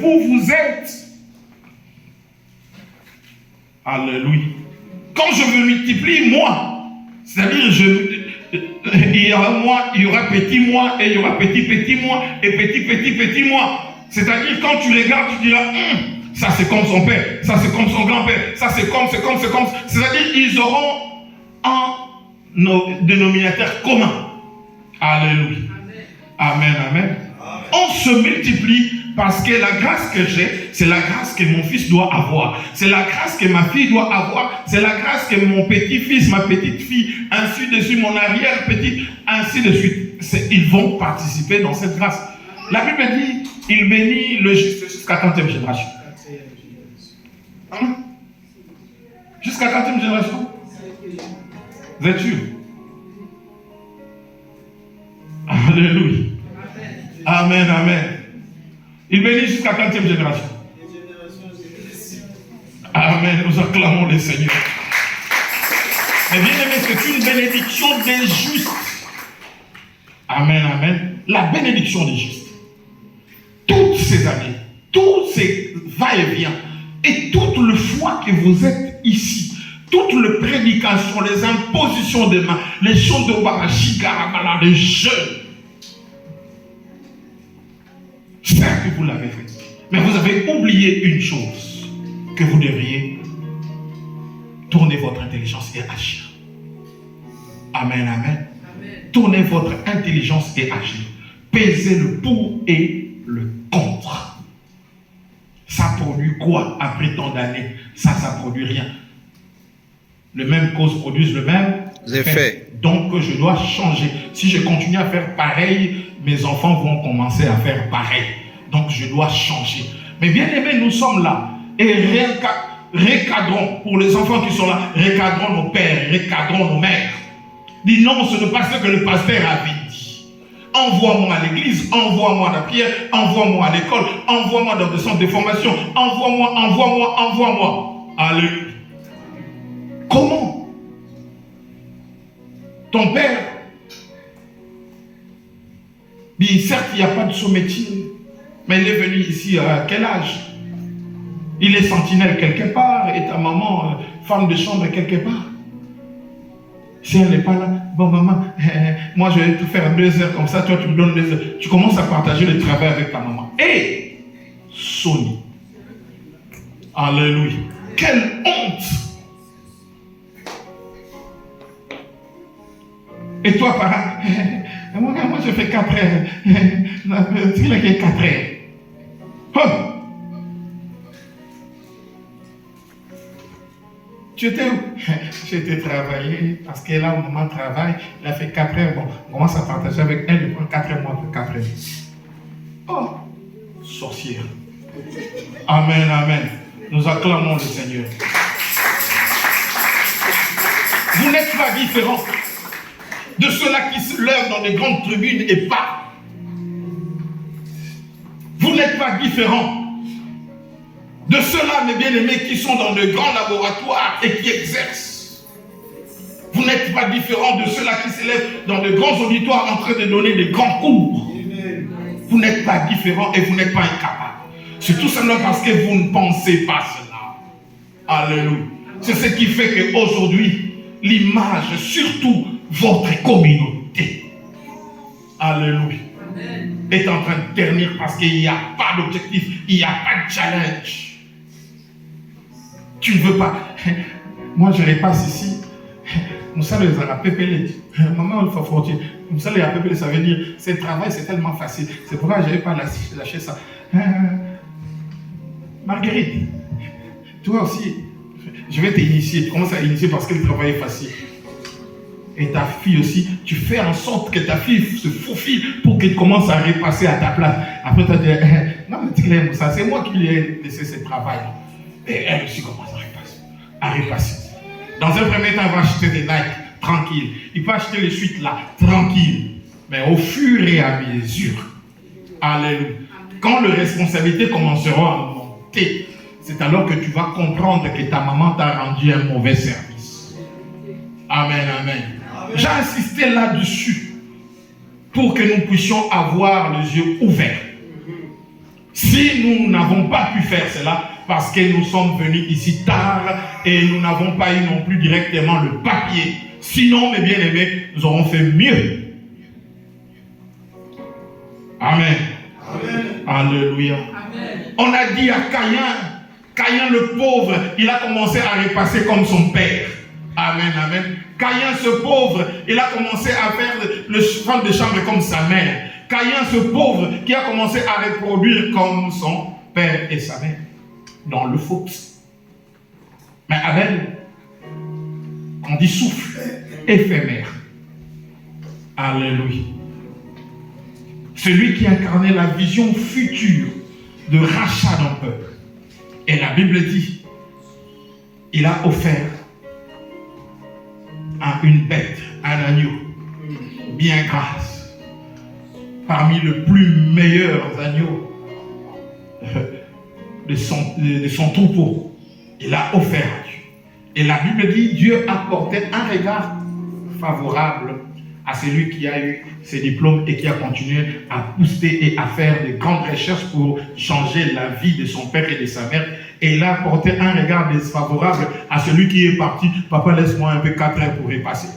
où vous êtes. Alléluia. Quand je me multiplie, moi, c'est-à-dire il y aura moi, il y aura petit moi, et il y aura petit moi, et petit moi. C'est-à-dire quand tu regardes, tu diras, ça c'est comme son père, ça c'est comme son grand-père, ça c'est comme. C'est-à-dire ils auront un dénominateur commun. Alléluia. Amen, amen. On se multiplie parce que la grâce que j'ai, c'est la grâce que mon fils doit avoir. C'est la grâce que ma fille doit avoir. C'est la grâce que mon petit-fils, ma petite-fille, ainsi de suite, mon arrière-petite, ainsi de suite. Ils vont participer dans cette grâce. La Bible dit, il bénit le juste jusqu'à 30e génération. Hein? Jusqu'à 30e génération? Vous êtes sûr? Alléluia. Amen, amen. Il bénit jusqu'à 40e génération. Amen. Nous acclamons le Seigneur. Mais bien aimé, c'est une bénédiction des justes. Amen, amen. La bénédiction des justes. Toutes ces années, tous ces va-et-vient, et toute le foi que vous êtes ici, toutes les prédications, les impositions des mains, les chants de Barachikarabala, les jeûnes, certes que vous l'avez fait, mais vous avez oublié une chose, que vous devriez tourner votre intelligence et agir. Amen, amen. Tournez votre intelligence et agir. Pesez le pour et le contre. Ça produit quoi après tant d'années? Ça produit rien. Les mêmes causes produisent le même effet. Donc je dois changer. Si je continue à faire pareil, mes enfants vont commencer à faire pareil. Donc je dois changer. Mais bien aimés, nous sommes là. Et recadrons, pour les enfants qui sont là, recadrons nos pères, recadrons nos mères. Dis non, ce n'est pas ce que le pasteur avait dit. Envoie-moi à l'église, envoie-moi à la prière, envoie-moi à l'école, envoie-moi dans des centres de formation, envoie-moi. Alléluia. Comment? Ton père, certes, il n'y a pas de sous-métier, mais il est venu ici à quel âge? Il est sentinelle quelque part, et ta maman, femme de chambre quelque part. Si elle n'est pas là, bon maman, moi je vais tout faire 2 heures comme ça, toi tu me donnes 2 heures. Tu commences à partager le travail avec ta maman. Et Sony. Alléluia. Quelle honte! Et toi, parent, moi je fais 4 heures. Il a 4 heures. Oh. Tu étais où? J'étais travaillé parce que là, au moment de travail, il a fait 4 heures. Bon, on commence à partager avec elle, il prend 4 heures, moi, 4 heures. Oh, sorcière. Amen, amen. Nous acclamons le Seigneur. Vous n'êtes pas différents de ceux-là qui se lèvent dans les grandes tribunes et parlent. Vous n'êtes pas différents de ceux-là, mes bien-aimés, qui sont dans de grands laboratoires et qui exercent. Vous n'êtes pas différents de ceux-là qui s'élèvent dans de grands auditoires en train de donner de grands cours. Vous n'êtes pas différents et vous n'êtes pas incapables. C'est tout simplement parce que vous ne pensez pas cela. Alléluia. C'est ce qui fait qu'aujourd'hui, l'image, surtout votre communauté, alléluia, est en train de ternir parce qu'il n'y a pas d'objectif, il n'y a pas de challenge. Tu ne veux pas. Moi, je repasse ici. Vous savez, les Pépélé. Maman, il faut frotter. Vous savez, les Pépélé, ça veut dire, ce travail, c'est tellement facile. C'est pourquoi je n'avais pas lâché ça. Marguerite, toi aussi, je vais t'initier. Tu commences à initier parce que le travail est facile. Et ta fille aussi, tu fais en sorte que ta fille se faufile pour qu'elle commence à repasser à ta place. Après, tu as dit, non, mais ça, c'est moi qui lui ai laissé ce travail. Et elle aussi commence à repasser. Dans un premier temps, elle va acheter des Nike, tranquille. Il peut acheter les suites là, tranquille. Mais au fur et à mesure, alléluia, quand les responsabilités commenceront à monter, c'est alors que tu vas comprendre que ta maman t'a rendu un mauvais service. Amen, amen. J'ai insisté là-dessus pour que nous puissions avoir les yeux ouverts. Si nous n'avons pas pu faire cela, parce que nous sommes venus ici tard et nous n'avons pas eu non plus directement le papier, sinon, mes bien-aimés, nous aurons fait mieux. Amen. Amen. Alléluia. Amen. On a dit à Caïn le pauvre, il a commencé à repasser comme son père. Amen, amen. Caïn ce pauvre, il a commencé à faire le femme de chambre comme sa mère. Caïn ce pauvre qui a commencé à reproduire comme son père et sa mère. Dans le faute. Mais Abel, on dit souffle éphémère. Alléluia. Celui qui incarnait la vision future de rachat d'un peuple. Et la Bible dit, il a offert une bête, un agneau, bien grasse, parmi les plus meilleurs agneaux de son troupeau. Il a offert à Dieu. Et la Bible dit, Dieu apportait un regard favorable à celui qui a eu ses diplômes et qui a continué à pousser et à faire de grandes recherches pour changer la vie de son père et de sa mère. Et il a apporté un regard défavorable à celui qui est parti. Papa, laisse-moi un peu 4 heures pour y passer.